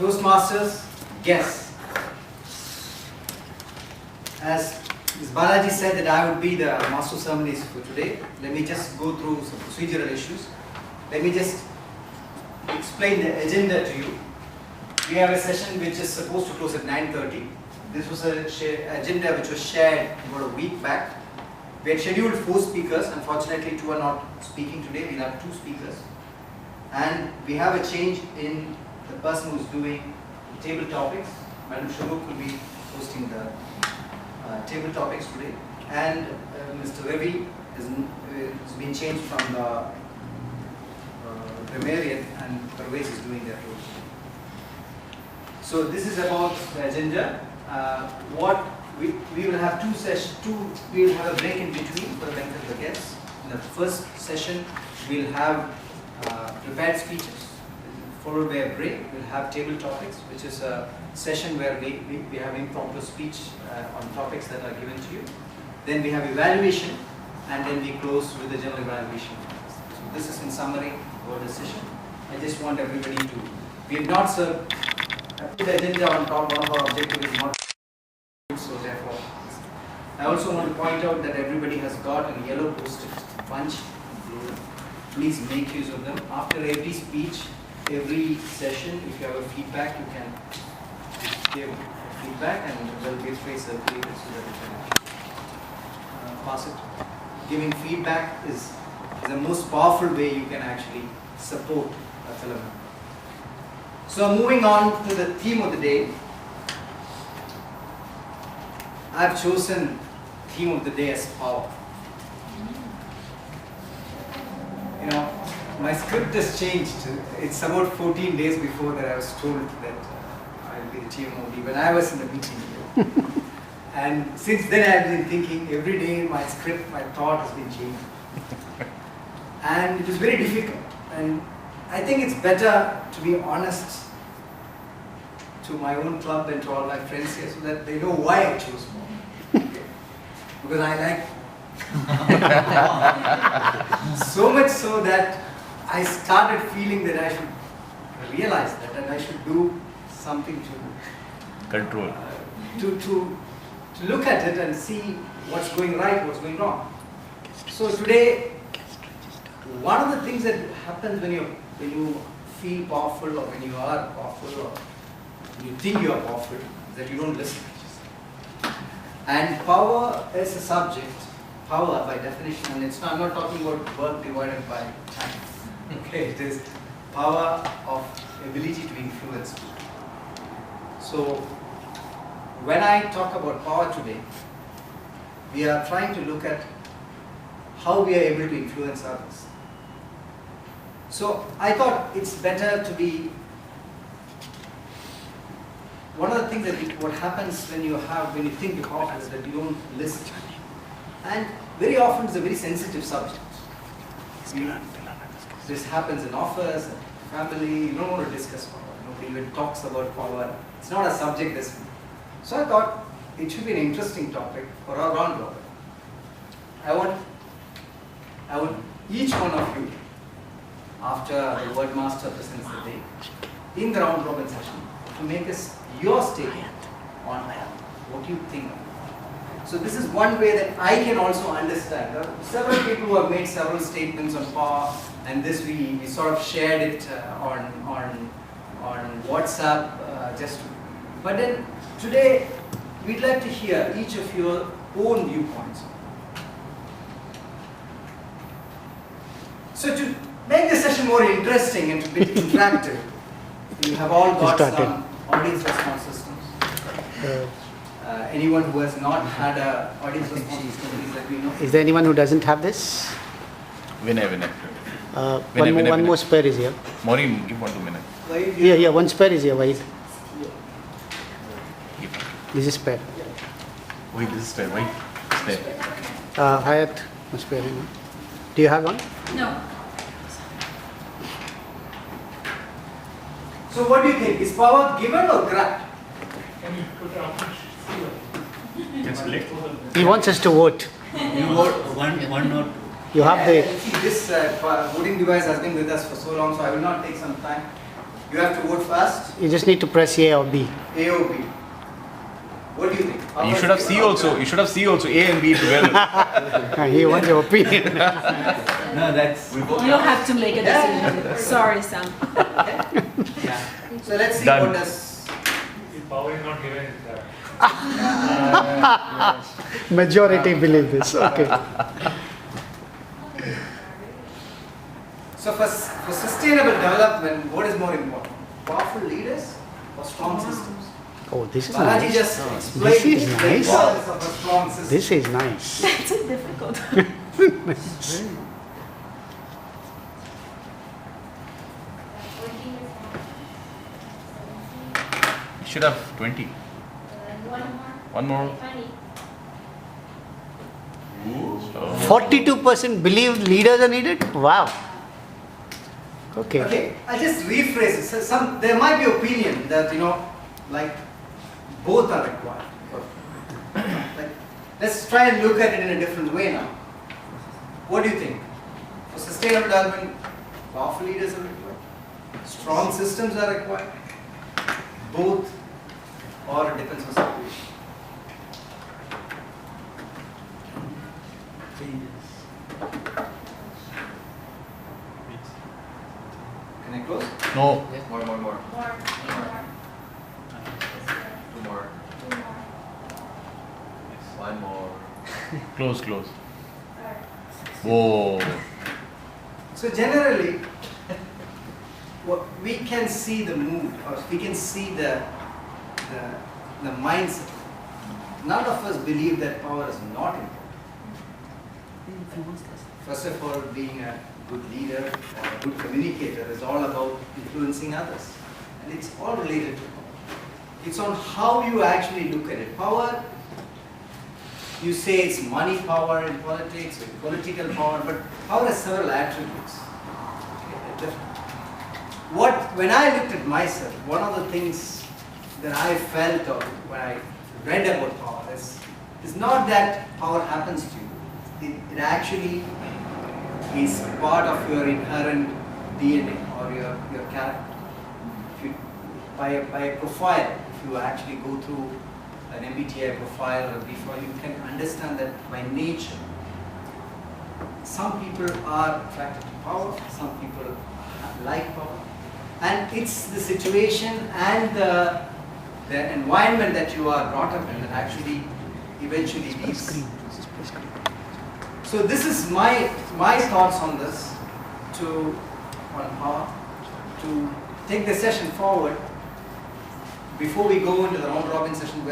Toastmasters, guess. As Balaji said that I would be the master of ceremonies for today, let me just go through some procedural issues. Let me just explain the agenda to you. We have a session which is supposed to close at 9:30. This was an agenda which was shared about a week back. We had scheduled 4 speakers. Unfortunately, 2 are not speaking today. We'll have 2 speakers. And we have a change in the person who's doing table topics. Madam Sharuk will be hosting the table topics today. And Mr. Ravi has been changed from the grammarian, and Parvez is doing that role. So this is about the agenda. What we will have we will have a break in between for the benefit of the guests. In the first session, we'll have prepared speeches, followed by a break. We'll have table topics, which is a session where we have impromptu speech on topics that are given to you. Then we have evaluation, and then we close with the general evaluation. So this is in summary about the session. I just want everybody to, we have not served the agenda on top. One of our objectives is not, so therefore I also want to point out that everybody has got a yellow post-it bunch. Please make use of them. After every speech, every session, if you have a feedback, you can give feedback, and they'll be circulated so that you can pass it. Giving feedback is the most powerful way you can actually support a fellow member. So moving on to the theme of the day, I've chosen theme of the day as power. You know, my script has changed. It's about 14 days before that I was told that I'll be the TMOD when I was in the meeting. And since then I've been thinking every day my script, my thought has been changing. And it is very difficult. And I think it's better to be honest to my own club and to all my friends here so that they know why I chose more. Okay. Because I like so much so that I started feeling that I should realize that and I should do something to control, to look at it and see what's going right, what's going wrong. So today, one of the things that happens when you feel powerful, or when you are powerful, or when you think you are powerful, is that you don't listen. And power is a subject. Power, by definition, and I'm not talking about work divided by time. Okay, it is power of ability to influence people. So, when I talk about power today, we are trying to look at how we are able to influence others. So, I thought it's better to be. One of the things that what happens when you think you're powerful is that you don't listen. And very often it's a very sensitive subject. This happens in office, and family, you don't want to discuss power. Nobody even talks about power. It's not a subject that's. So I thought it should be an interesting topic for our round robin. I want each one of you, after the word master presents the day, in the round robin session, to make us your statement on what you think. So this is one way that I can also understand. There are several people who have made several statements on power, and this we sort of shared it on WhatsApp. But then today we'd like to hear each of your own viewpoints. So to make the session more interesting and a bit interactive, we have all got some audience response systems. Anyone who has not had an audience response system, please let me know. Is there anyone who doesn't have this? Vinay. One more spare is here. Maureen, give 1 2 minutes. Yeah, one spare is here, Vaheed. This is spare. Wait, this is spare, right? Spare. Hayat, one spare. Do you have one? No. So what do you think? Is power given or grabbed? Can you put it up? Can split. He wants us to vote. You vote one or two. You have the. See, this voting device has been with us for so long, so I will not take some time. You have to vote fast. You just need to press A or B. A or B. What do you think? You should have C also. You should have C also. A and B together. He wants your opinion. No, that's. We vote You now. have to make a decision. Sorry, Sam. Yeah. So let's see Done. what does. The power is not given. Majority believe this. Okay. So for sustainable development, what is more important? Powerful leaders or strong systems? Oh, this is Balaji nice. just This explained is the nice. importance of a strong system. This is nice. That's difficult. You should have 20. One more. Oh. 42% believe leaders are needed? Wow. Okay. Okay, I just rephrase it. So there might be opinion that like both are required. Like, let's try and look at it in a different way now. What do you think? For sustainable development, powerful leaders are required. Strong systems are required. Both, or it depends on situation. Can I close? No. More. Two more. One more. Close. Whoa. So generally, what we can see the mood, or we can see the mindset. None of us believe that power is not important. First of all, being a good leader or a good communicator is all about influencing others, and it's all related to power. It's on how you actually look at it. Power, you say it's money power in politics or political power, but power has several attributes. When I looked at myself, one of the things that I felt or when I read about power is not that power happens to you. It actually is part of your inherent DNA or your character. If you, by a profile, if you actually go through an MBTI profile or a profile, you can understand that by nature, some people are attracted to power, some people like power. And it's the situation and the environment that you are brought up in that actually eventually leads. So this is my thoughts on this on power, to take the session forward before we go into the round robin session where